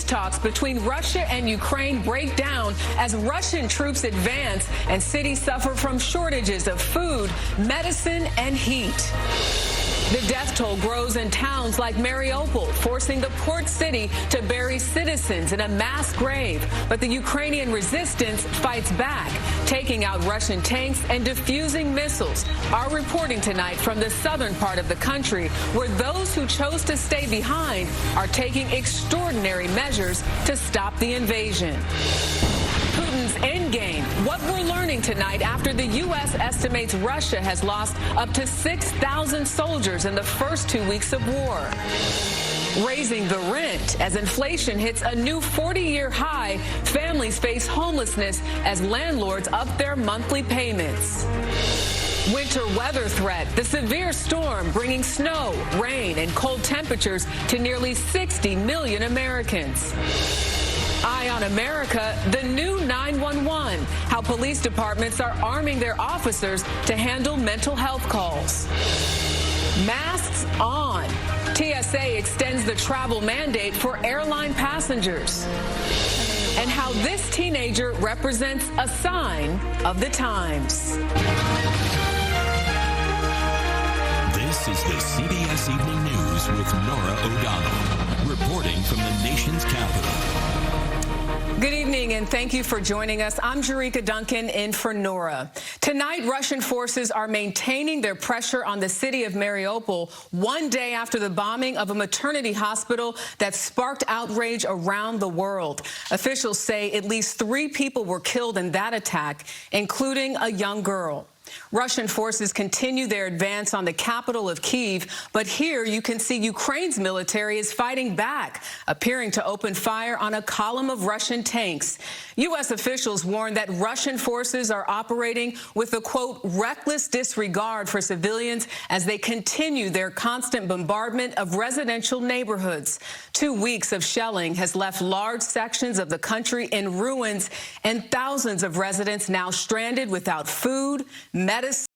peace talks between Russia and Ukraine break down as Russian troops advance and cities suffer from shortages of food, medicine, and heat. The death toll grows in towns like Mariupol, forcing the port city to bury citizens in a mass grave. But the Ukrainian resistance fights back, taking out Russian tanks and defusing missiles. Our reporting tonight from the southern part of the country, where those who chose to stay behind are taking extraordinary measures to stop the invasion. Putin's endgame. What we're learning tonight after the U.S. estimates Russia has lost up to 6,000 soldiers in the first 2 weeks of war. Raising the rent. As inflation hits a new 40-year high, families face homelessness as landlords up their monthly payments. Winter weather threat. The severe storm bringing snow, rain, and cold temperatures to nearly 60 million Americans. Eye on America, the new 911, how police departments are arming their officers to handle mental health calls. Masks on. TSA extends the travel mandate for airline passengers. And how this teenager represents a sign of the times. This is the CBS Evening News with Norah O'Donnell, reporting from the nation's capital. Good evening, and thank you for joining us. I'm Jericka Duncan in for Norah. Tonight, Russian forces are maintaining their pressure on the city of Mariupol 1 day after the bombing of a maternity hospital that sparked outrage around the world. Officials say at least 3 people were killed in that attack, including a young girl. Russian forces continue their advance on the capital of Kyiv, but here you can see Ukraine's military is fighting back, appearing to open fire on a column of Russian tanks. U.S. officials warn that Russian forces are operating with a, quote, reckless disregard for civilians as they continue their constant bombardment of residential neighborhoods. 2 weeks of shelling has left large sections of the country in ruins and thousands of residents now stranded without food, medicine,